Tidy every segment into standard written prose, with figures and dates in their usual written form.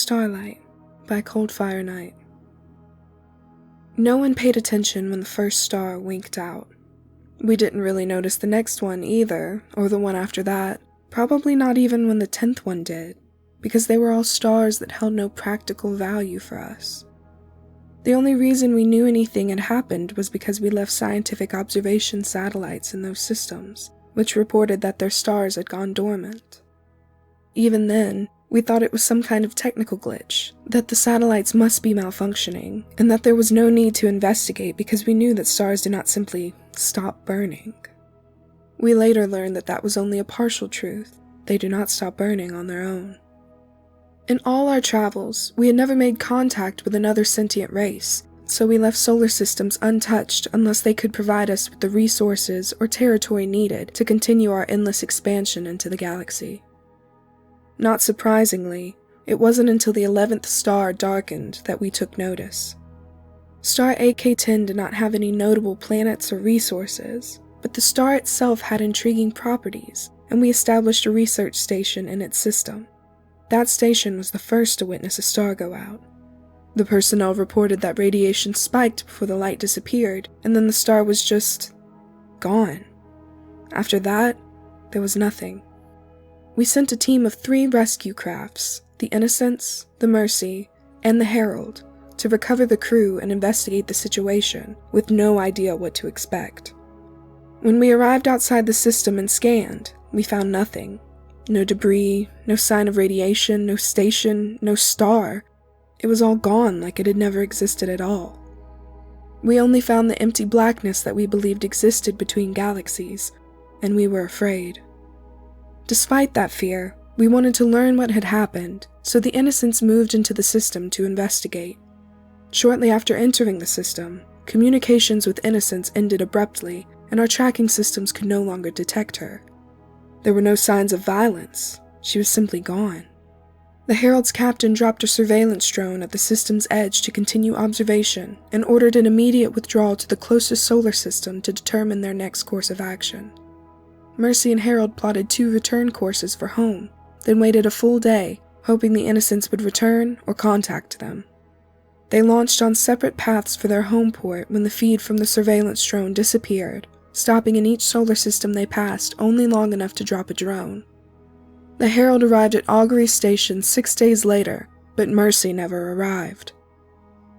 Starlight by Cold Fire Night. No one paid attention when the first star winked out. We didn't really notice the next one either, or the one after that, probably not even when the 10th one did, because they were all stars that held no practical value for us. The only reason we knew anything had happened was because we left scientific observation satellites in those systems, which reported that their stars had gone dormant. Even then, we thought it was some kind of technical glitch, that the satellites must be malfunctioning, and that there was no need to investigate because we knew that stars do not simply stop burning. We later learned that that was only a partial truth. They do not stop burning on their own. In all our travels, we had never made contact with another sentient race, so we left solar systems untouched unless they could provide us with the resources or territory needed to continue our endless expansion into the galaxy. Not surprisingly, it wasn't until the 11th star darkened that we took notice. Star AK-10 did not have any notable planets or resources, but the star itself had intriguing properties, and we established a research station in its system. That station was the first to witness a star go out. The personnel reported that radiation spiked before the light disappeared, and then the star was just gone. After that, there was nothing. We sent a team of 3 rescue crafts, the Innocence, the Mercy, and the Herald, to recover the crew and investigate the situation, with no idea what to expect. When we arrived outside the system and scanned, we found nothing. No debris, no sign of radiation, no station, no star. It was all gone like it had never existed at all. We only found the empty blackness that we believed existed between galaxies, and we were afraid. Despite that fear, we wanted to learn what had happened, so the Innocents moved into the system to investigate. Shortly after entering the system, communications with Innocents ended abruptly, and our tracking systems could no longer detect her. There were no signs of violence. She was simply gone. The Herald's captain dropped a surveillance drone at the system's edge to continue observation and ordered an immediate withdrawal to the closest solar system to determine their next course of action. Mercy and Herald plotted 2 return courses for home, then waited a full day, hoping the Innocents would return or contact them. They launched on separate paths for their home port when the feed from the surveillance drone disappeared, stopping in each solar system they passed only long enough to drop a drone. The Herald arrived at Augury Station 6 days later, but Mercy never arrived.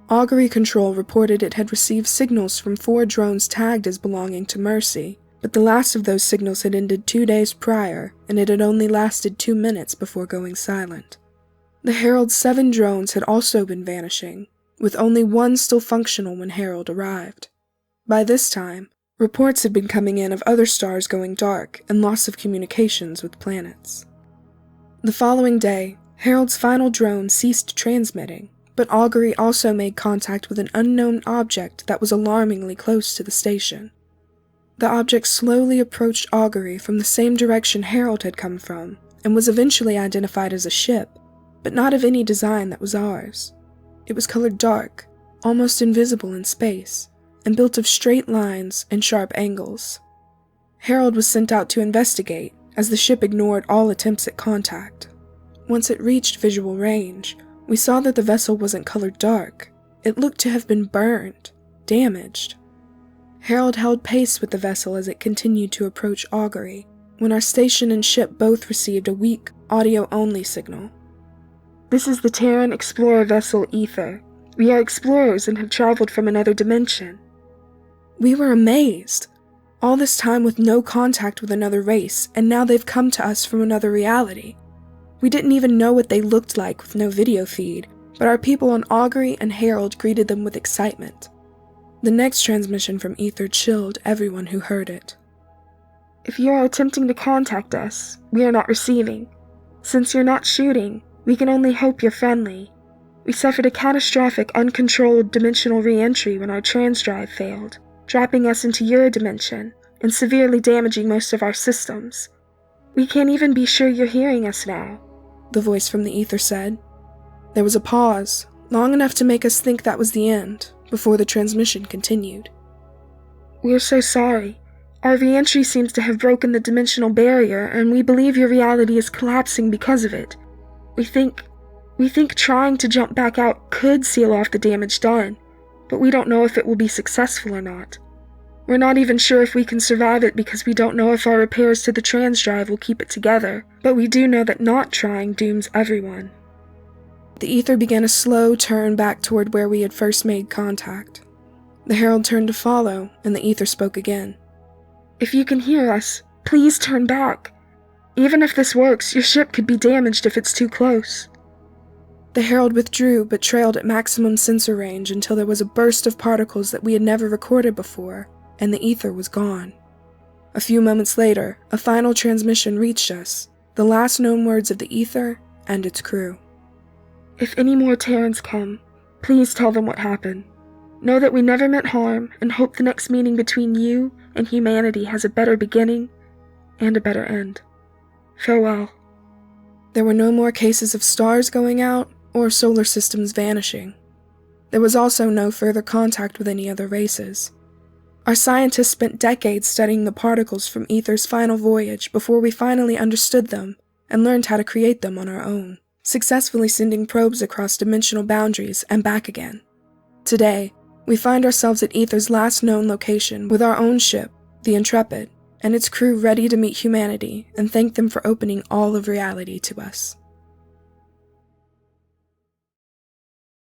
Augury Control reported it had received signals from 4 drones tagged as belonging to Mercy, but the last of those signals had ended 2 days prior, and it had only lasted 2 minutes before going silent. The Herald's 7 drones had also been vanishing, with only 1 still functional when Herald arrived. By this time, reports had been coming in of other stars going dark and loss of communications with planets. The following day, Herald's final drone ceased transmitting, but Augury also made contact with an unknown object that was alarmingly close to the station. The object slowly approached Augury from the same direction Herald had come from, and was eventually identified as a ship, but not of any design that was ours. It was colored dark, almost invisible in space, and built of straight lines and sharp angles. Herald was sent out to investigate, as the ship ignored all attempts at contact. Once it reached visual range, we saw that the vessel wasn't colored dark. It looked to have been burned, damaged. Herald held pace with the vessel as it continued to approach Augury, when our station and ship both received a weak, audio-only signal. "This is the Terran Explorer vessel Ether. We are explorers and have traveled from another dimension." We were amazed. All this time with no contact with another race, and now they've come to us from another reality. We didn't even know what they looked like with no video feed, but our people on Augury and Herald greeted them with excitement. The next transmission from Ether chilled everyone who heard it. "If you are attempting to contact us, we are not receiving. Since you're not shooting, we can only hope you're friendly. We suffered a catastrophic, uncontrolled dimensional re-entry when our transdrive failed, dropping us into your dimension and severely damaging most of our systems. We can't even be sure you're hearing us now," the voice from the Ether said. There was a pause, long enough to make us think that was the end, before the transmission continued. "We're so sorry. Our re-entry seems to have broken the dimensional barrier, and we believe your reality is collapsing because of it. We think We think trying to jump back out could seal off the damage done, but we don't know if it will be successful or not. We're not even sure if we can survive it because we don't know if our repairs to the transdrive will keep it together, but we do know that not trying dooms everyone. The ether began a slow turn back toward where we had first made contact. The herald turned to follow, and the ether spoke again. If you can hear us, please turn back. Even if this works, your ship could be damaged if it's too close. The herald withdrew but trailed at maximum sensor range until there was a burst of particles that we had never recorded before, and the ether was gone. A few moments later, a final transmission reached us, the last known words of the ether and its crew. If any more Terrans come, please tell them what happened. Know that we never meant harm and hope the next meeting between you and humanity has a better beginning and a better end. Farewell. There were no more cases of stars going out or solar systems vanishing. There was also no further contact with any other races. Our scientists spent decades studying the particles from Ether's final voyage before we finally understood them and learned how to create them on our own, successfully sending probes across dimensional boundaries and back again. Today, we find ourselves at Ether's last known location with our own ship, the Intrepid, and its crew ready to meet humanity and thank them for opening all of reality to us.